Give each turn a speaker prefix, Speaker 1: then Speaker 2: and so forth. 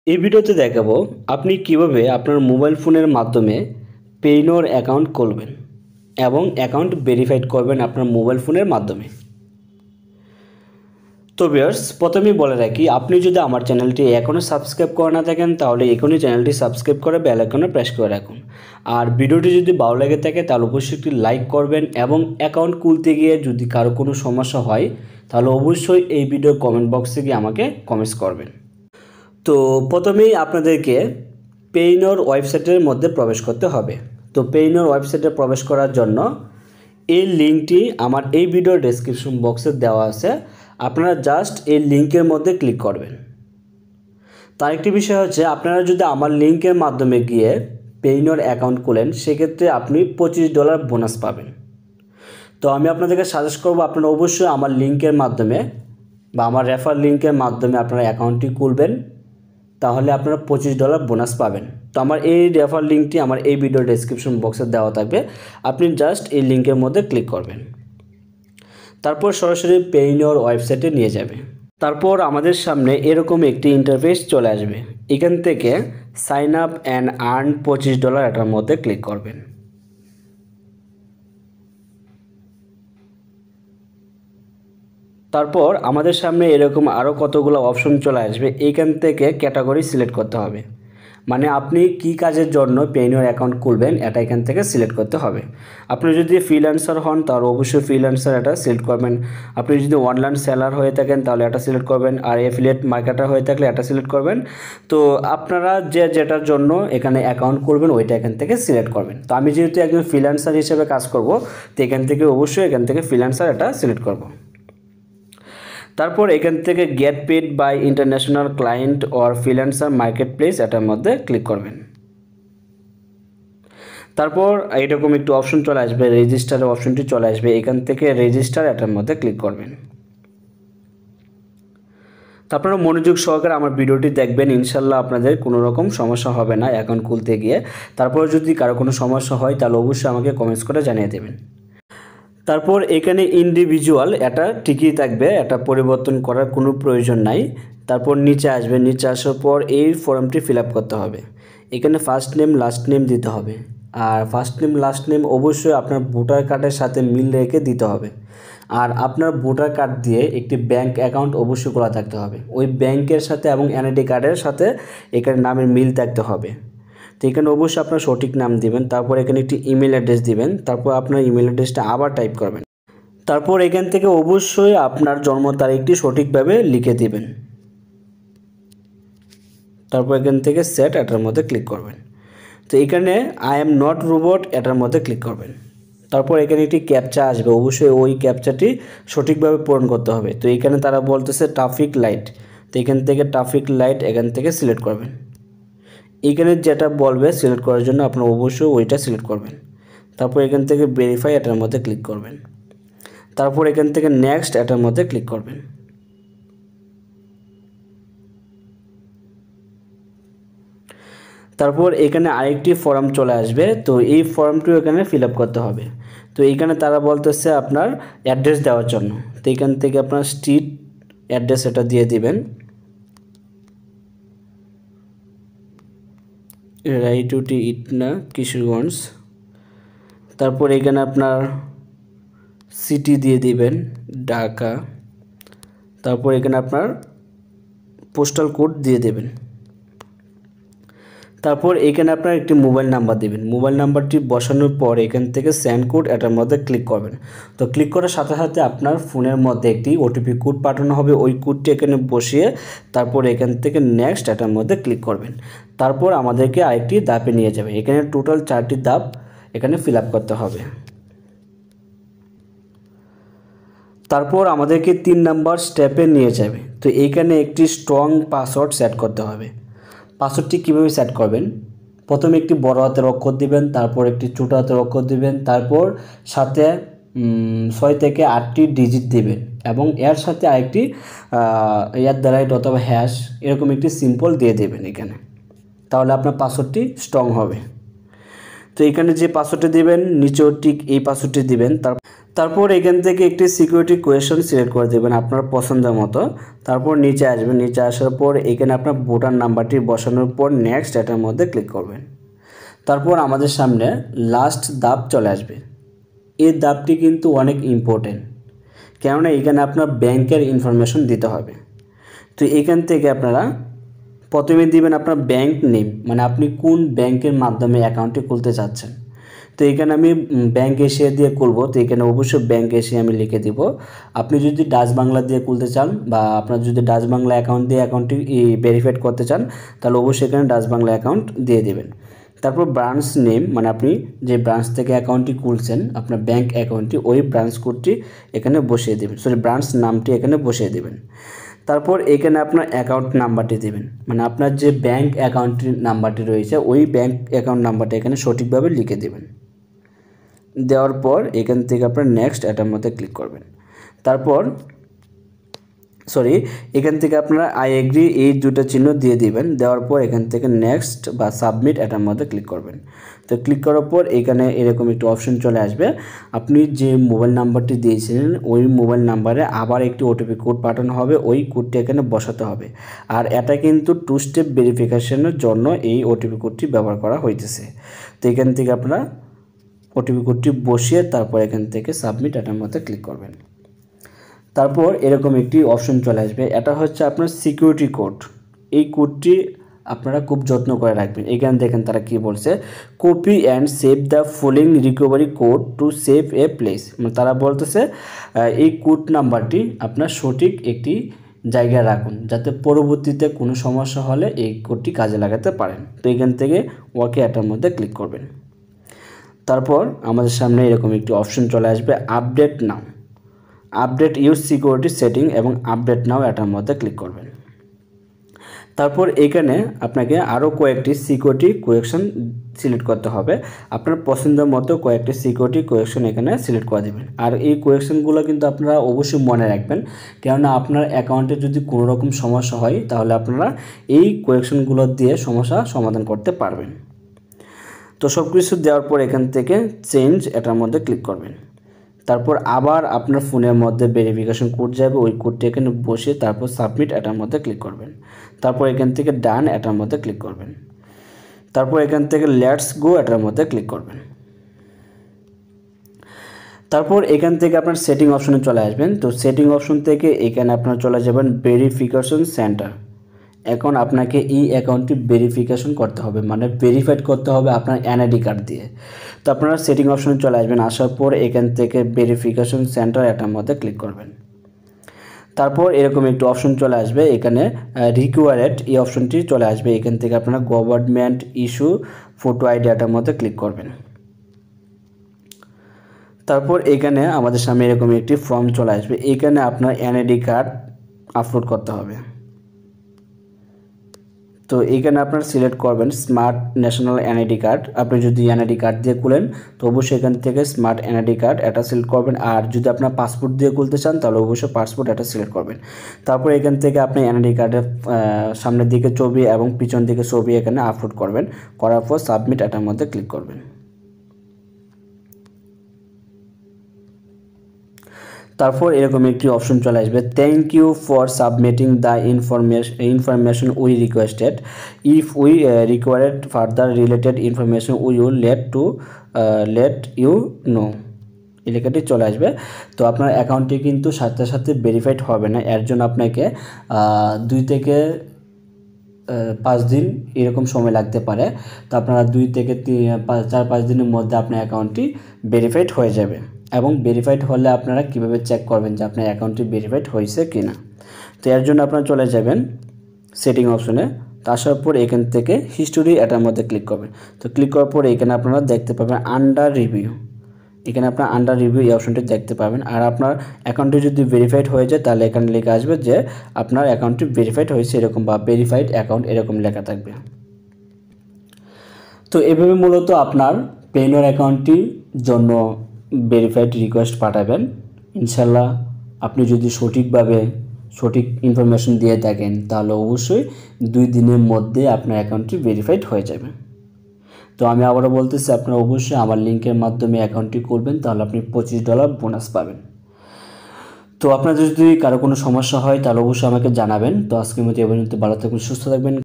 Speaker 1: এই ভিডিওতে দেখাবো আপনি কিভাবে আপনার মোবাইল ফোনের মাধ্যমে পেইনোর অ্যাকাউন্ট খুলবেন এবং অ্যাকাউন্ট ভেরিফাইড করবেন আপনার মোবাইল ফোনের মাধ্যমে। তো ভিউয়ার্স, প্রথমেই বলে রাখি, আপনি যদি আমার চ্যানেলটি এখনও সাবস্ক্রাইব করে না থাকেন তাহলে এখনই চ্যানেলটি সাবস্ক্রাইব করে বেল আইকনে প্রেস করে রাখুন। আর ভিডিওটি যদি ভালো লেগে থাকে তাহলে অবশ্যই একটি লাইক করবেন এবং অ্যাকাউন্ট খুলতে গিয়ে যদি কারো কোনো সমস্যা হয় তাহলে অবশ্যই এই ভিডিও কমেন্ট বক্সে গিয়ে আমাকে কমেন্টস করবেন। তো প্রথমেই আপনাদেরকে পেইনোর ওয়েবসাইটের মধ্যে প্রবেশ করতে হবে। তো পেইনোর ওয়েবসাইটে প্রবেশ করার জন্য এই লিঙ্কটি আমার এই ভিডিওর ডেসক্রিপশন বক্সে দেওয়া আছে, আপনারা জাস্ট এই লিঙ্কের মধ্যে ক্লিক করবেন। তার একটি বিষয় হচ্ছে, আপনারা যদি আমার লিঙ্কের মাধ্যমে গিয়ে পেইনোর অ্যাকাউন্ট খোলেন সেক্ষেত্রে আপনি $25 বোনাস পাবেন। তো আমি আপনাদেরকে সাজেস্ট করব আপনারা অবশ্যই আমার লিঙ্কের মাধ্যমে বা আমার রেফার লিঙ্কের মাধ্যমে আপনারা অ্যাকাউন্টটি খুলবেন, তাহলে আপনারা $25 বোনাস পাবেন। তো আমার এই রেফার লিঙ্কটি আমার এই ভিডিওর ডেসক্রিপশন বক্সে দেওয়া থাকবে, আপনি জাস্ট এই লিঙ্কের মধ্যে ক্লিক করবেন। তারপর সরাসরি পেইনোর ওয়েবসাইটে নিয়ে যাবে। তারপর আমাদের সামনে এরকম একটি ইন্টারফেস চলে আসবে। এখান থেকে সাইন আপ অ্যান্ড আর্ন $25 এটার মধ্যে ক্লিক করবেন। তারপর আমাদের সামনে এরকম আরও কতগুলো অপশন চলে আসবে। এইখান থেকে ক্যাটাগরি সিলেক্ট করতে হবে, মানে আপনি কি কাজের জন্য পেইনোর অ্যাকাউন্ট খুলবেন এটা এখান থেকে সিলেক্ট করতে হবে। আপনি যদি ফ্রিল্যান্সার হন তাহলে অবশ্যই ফ্রিল্যান্সার এটা সিলেক্ট করবেন। আপনি যদি অনলাইন সেলার হয়ে থাকেন তাহলে এটা সিলেক্ট করবেন, আর অ্যাফিলিয়েট মার্কেটার হয়ে থাকলে এটা সিলেক্ট করবেন। তো আপনারা যেটার জন্য এখানে অ্যাকাউন্ট করবেন ওইটা এখান থেকে সিলেক্ট করবেন। তো আমি যেহেতু একজন ফ্রিল্যান্সার হিসেবে কাজ করব, তো এখান থেকে অবশ্যই এখান থেকে ফ্রিল্যান্সার এটা সিলেক্ট করব। তারপর এখান থেকে get paid by international client or freelancer market place এটার মধ্যে ক্লিক করবেন। তারপর এইরকম একটু অপশন চলে আসবে, রেজিস্টারের অপশনটি চলে আসবে। এখান থেকে রেজিস্টার এটার মধ্যে ক্লিক করবেন। তারপরে মনোযোগ সহকারে আমার ভিডিওটি দেখবেন, ইনশাল্লাহ আপনাদের কোনো রকম সমস্যা হবে না অ্যাকাউন্ট খুলতে গিয়ে। তারপর যদি কারো কোনো সমস্যা হয় তাহলে অবশ্যই আমাকে কমেন্টস করে জানিয়ে দেবেন। তারপর এখানে ইন্ডিভিজুয়াল এটা ঠিকই থাকবে, এটা পরিবর্তন করার কোনো প্রয়োজন নাই। তারপর নিচে আসবে, নিচে আসার পর এই ফর্মটি ফিল আপ করতে হবে। এখানে ফার্স্ট নেম লাস্ট নেম দিতে হবে, আর ফার্স্ট নেম লাস্ট নেম অবশ্যই আপনার ভোটার কার্ডের সাথে মিল রেখে দিতে হবে। আর আপনার ভোটার কার্ড দিয়ে একটি ব্যাংক অ্যাকাউন্ট অবশ্যই খোলা থাকতে হবে, ওই ব্যাংকের সাথে এবং এনআইডি কার্ডের সাথে এখানে নামের মিল থাকতে হবে। তো এখানে অবশ্যই আপনার সঠিক নাম দিবেন। তারপর এখানে একটি ইমেল অ্যাড্রেস দিবেন, তারপর আপনার ইমেল অ্যাড্রেসটা আবার টাইপ করবেন। তারপর এখান থেকে অবশ্যই আপনার জন্ম তারিখটি সঠিকভাবে লিখে দিবেন। তারপর এখান থেকে সেট এটার মধ্যে ক্লিক করবেন। তো এখানে আই এম নট রোবট এটার মধ্যে ক্লিক করবেন। তারপর এখানে একটি ক্যাপচা আসবে, অবশ্যই ওই ক্যাপচাটি সঠিকভাবে পূরণ করতে হবে। তো এখানে তারা বলতেছে ট্রাফিক লাইট, তো এখান থেকে ট্রাফিক লাইট এখান থেকে সিলেক্ট করবেন। এখানে যেটা বলবে সিলেক্ট করার জন্য আপনার অবশ্যই ওইটা সিলেক্ট করবেন। তারপর এখান থেকে ভেরিফাই এটার মধ্যে ক্লিক করবেন। তারপর এখান থেকে নেক্সট এটার মধ্যে ক্লিক করবেন। তারপর এখানে আরেকটি ফর্ম চলে আসবে, তো এই ফর্মটিও এখানে ফিল আপ করতে হবে। তো এখানে তারা বলতেছে আপনার অ্যাড্রেস দেওয়ার জন্য, তো এখান থেকে আপনার স্ট্রিট অ্যাড্রেস এটা দিয়ে দিবেন, রায়টুটি ইটনা কিশোরগঞ্জ। তারপর এখানে আপনার সিটি দিয়ে দিবেন ঢাকা। তারপর এখানে আপনার পোস্টাল কোড দিয়ে দেবেন। তারপর এখানে আপনার একটি মোবাইল নাম্বার দেবেন। মোবাইল নাম্বারটি বসানোর পর এখান থেকে সেন্ড কোড এটার মধ্যে ক্লিক করবেন। তো ক্লিক করার সাথে সাথে আপনার ফোনের মধ্যে একটি ওটিপি কোড পাঠানো হবে, ওই কোডটি এখানে বসিয়ে তারপর এখান থেকে নেক্সট এটার মধ্যে ক্লিক করবেন। তারপর আমাদেরকে আরেকটি ধাপে নিয়ে যাবে, এখানে টোটাল 4টি ধাপ এখানে ফিল আপ করতে হবে। তারপর আমাদেরকে 3 নাম্বার স্টেপে নিয়ে যাবে। তো এইখানে একটি স্ট্রং পাসওয়ার্ড সেট করতে হবে। পাসওয়ার্ডটি কীভাবে সেট করবেন, প্রথমে একটি বড় হাতের অক্ষর দিবেন, তারপর একটি ছোটো হাতের অক্ষর দিবেন, তারপর সাথে 6 থেকে 8টি ডিজিট দিবেন এবং এর সাথে আরেকটি @ অথবা হ্যাশ এরকম একটি সিম্বল দিয়ে দেবেন এখানে, তাহলে আপনার পাসওয়ার্ডটি স্ট্রং হবে। তো এখানে যে পাসওয়ার্ডটি দিবেন নিচেও ঠিক এই পাসওয়ার্ডটি দিবেন। তারপর এখান থেকে একটি সিকিউরিটি কোয়েশ্চন সিলেক্ট করে দেবেন আপনার পছন্দের মতো। তারপর নিচে আসবেন, নিচে আসার পর এখানে আপনার ভোটার নাম্বারটি বসানোর পর নেক্সট এটার মধ্যে ক্লিক করবেন। তারপর আমাদের সামনে লাস্ট ধাপ চলে আসবে। এই ধাপটি কিন্তু অনেক ইম্পর্টেন্ট, কেননা এখানে আপনার ব্যাংকের ইনফরমেশন দিতে হবে। তো এখান থেকে আপনারা প্রথমে দিবেন আপনার ব্যাংক নেম, মানে আপনি কোন ব্যাংকের মাধ্যমে অ্যাকাউন্টটি খুলতে চাচ্ছেন। তো এখানে আমি ব্যাংক এশিয়া দিয়ে খুলবো, তো এখানে অবশ্যই ব্যাংক এশিয়া আমি লিখে দিব। আপনি যদি ডাচ বাংলা দিয়ে খুলতে চান বা আপনার যদি ডাচ বাংলা অ্যাকাউন্ট দিয়ে অ্যাকাউন্টটি ভেরিফাইড করতে চান, তাহলে অবশ্যই এখানে ডাচ বাংলা অ্যাকাউন্ট দিয়ে দেবেন। তারপর ব্রাঞ্চ নেম, মানে আপনি যে ব্রাঞ্চ থেকে অ্যাকাউন্টটি খুলছেন আপনার ব্যাংক অ্যাকাউন্টটি, ওই ব্রাঞ্চ কোডটি এখানে বসিয়ে দেবেন, ব্রাঞ্চ নামটি এখানে বসিয়ে দেবেন। তারপর এখানে আপনার অ্যাকাউন্ট নাম্বারটি দেবেন, মানে আপনার যে ব্যাংক অ্যাকাউন্টের নাম্বারটি রয়েছে ওই ব্যাংক অ্যাকাউন্ট নাম্বারটা এখানে সঠিকভাবে লিখে দেবেন। দেওয়ার পর এখান থেকে আপনার নেক্সট এটার মধ্যে ক্লিক করবেন। তারপর এখান থেকে আপনারা আই এগ্রি এই দুটো চিহ্ন দিয়ে দিবেন। দেওয়ার পর এখান থেকে নেক্সট বা সাবমিট এটার মধ্যে ক্লিক করবেন। তো ক্লিক করার পর এখানে এরকম একটি অপশন চলে আসবে। আপনি যে মোবাইল নাম্বারটি দিয়েছিলেন ওই মোবাইল নাম্বারে আবার একটি ওটিপি কোড পাঠানো হবে, ওই কোডটি এখানে বসাতে হবে। আর এটা কিন্তু 2 স্টেপ ভেরিফিকেশনের জন্য এই ওটিপি কোডটি ব্যবহার করা হইতেছে। তো এখান থেকে আপনারা ওটিপি কোডটি বসিয়ে তারপর এখান থেকে সাবমিট এটার মধ্যে ক্লিক করবেন। তারপর এরকম একটি অপশন চলে আসবে, এটা হচ্ছে আপনার সিকিউরিটি কোড। এই কোডটি আপনারা খুব যত্ন করে রাখবেন। এখানে দেখেন তারা কি বলছে, copy and save the following recovery code to save a place. মানে তারা বলতেছে এই কোড নাম্বারটি আপনার সঠিক একটি জায়গায় রাখুন, যাতে পরবর্তীতে কোনো সমস্যা হলে এই কোডটি কাজে লাগাতে পারেন। তো এখান থেকে ওকে এটার মধ্যে ক্লিক করবেন। তারপর আমাদের সামনে এরকম একটি অপশন চলে আসবে, update now, update your security setting এবং আপডেট নাও এটার মধ্যে ক্লিক করবেন। তারপর এখানে আপনাকে আরও কয়েকটি সিকিউরিটি কোয়েকশন সিলেক্ট করতে হবে। আপনার পছন্দের মতো কয়েকটি সিকিউরিটি কোয়েকশন এখানে সিলেক্ট করে দেবেন। আর এই কোয়েকশনগুলো কিন্তু আপনারা অবশ্যই মনে রাখবেন, কেননা আপনার অ্যাকাউন্টে যদি কোনো রকম সমস্যা হয় তাহলে আপনারা এই কোয়েকশনগুলো দিয়ে সমস্যা সমাধান করতে পারবেন। তো সব কিছু দেওয়ার পর এখান থেকে চেঞ্জ এটার মধ্যে ক্লিক করবেন। তারপর আবার আপনার ফোনের মধ্যে ভেরিফিকেশন কোড যাবে, ওই কোডটি এখানে বসে তারপর সাবমিট এটার মধ্যে ক্লিক করবেন। তারপর এখান থেকে ডান এটার মধ্যে ক্লিক করবেন। তারপর এখান থেকে লেটস গো এটার মধ্যে ক্লিক করবেন। তারপর এখান থেকে আপনার সেটিং অপশনে চলে আসবেন। তো সেটিং অপশন থেকে এখানে আপনারা চলে যাবেন ভেরিফিকেশন সেন্টার। এখন আপনাকে এই অ্যাকাউন্টটি ভেরিফিকেশন করতে হবে, মানে ভেরিফাইড করতে হবে আপনার এনআইডি কার্ড দিয়ে। তো আপনারা সেটিং অপশনে চলে আসবেন, আসার পর এখান থেকে ভেরিফিকেশন সেন্টার এটার মধ্যে ক্লিক করবেন। তারপর এরকম একটি অপশন চলে আসবে, এখানে রিকোয়ার্ড এই অপশনটি চলে আসবে। এখান থেকে আপনারা গভর্নমেন্ট ইস্যু ফটো আইডি এটার মধ্যে ক্লিক করবেন। তারপর এখানে আমাদের সামনে এরকম একটি ফর্ম চলে আসবে, এখানে আপনার এনআইডি কার্ড আপলোড করতে হবে। তো এখানে আপনারা সিলেক্ট করবেন স্মার্ট ন্যাশনাল এনআইডি কার্ড। আপনি যদি এনআইডি কার্ড দিয়ে খুলেন তো অবশ্যই এখান থেকে স্মার্ট এনআইডি কার্ড এটা সিলেক্ট করবেন। আর যদি আপনার পাসপোর্ট দিয়ে খুলতে চান তাহলে অবশ্যই পাসপোর্ট এটা সিলেক্ট করবেন। তারপর এখান থেকে আপনি এনআইডি কার্ডের সামনের দিকে ছবি এবং পিছন দিকে ছবি এখানে আপলোড করবেন। করার পর সাবমিট এটার মধ্যে ক্লিক করবেন। তারপর এরকম একটি অপশন চলে আসবে, thank you for submitting the information we requested, if we required further related information we will let you know. এই লেখাটি চলে আসবে। তো আপনার অ্যাকাউন্টটি কিন্তু সাথে সাথে ভেরিফাইড হবে না, এর জন্য আপনাকে 2 থেকে 5 দিন এরকম সময় লাগতে পারে। তো আপনারা 2 থেকে 4-5 দিনের মধ্যে আপনার অ্যাকাউন্টটি ভেরিফাইড হয়ে যাবে। এবং ভেরিফাইড হলে আপনারা কিভাবে চেক করবেন যে আপনার অ্যাকাউন্টটি ভেরিফাইড হয়েছে কিনা। তো এর জন্য আপনারা চলে যাবেন সেটিং অপশনে। তো আসার পর এখান থেকে হিস্টোরি এটার মধ্যে ক্লিক করবেন। তো ক্লিক করার পর এখানে আপনারা দেখতে পাবেন আন্ডার রিভিউ, এখানে আপনার আন্ডার রিভিউ এই অপশনটি দেখতে পাবেন। আর আপনার অ্যাকাউন্টটি যদি ভেরিফাইড হয়ে যায় তাহলে এখানে লেখা আসবে যে আপনার অ্যাকাউন্টটি ভেরিফাইড হয়েছে এরকম, বা ভেরিফাইড অ্যাকাউন্ট এরকম লেখা থাকবে। তো এভাবে মূলত আপনার পেইনোর অ্যাকাউন্টটির জন্য ভেরিফাইড রিকোয়েস্ট পাঠাবেন। ইনশাল্লাহ আপনি যদি সঠিকভাবে সঠিক ইনফরমেশন দিয়ে থাকেন তাহলে অবশ্যই 2 দিনের মধ্যে আপনার অ্যাকাউন্টটি ভেরিফাইড হয়ে যাবে। তো আমি আবারও বলতেছি, আপনারা অবশ্যই আমার লিঙ্কের মাধ্যমে অ্যাকাউন্টটি খুলবেন, তাহলে আপনি $25 বোনাস পাবেন। তো আপনাদের যদি কারো কোনো সমস্যা হয় তাহলে অবশ্যই আমাকে জানাবেন। তো আজকের মতো এ পর্যন্ত, ভালো থাকবেন, সুস্থ থাকবেন।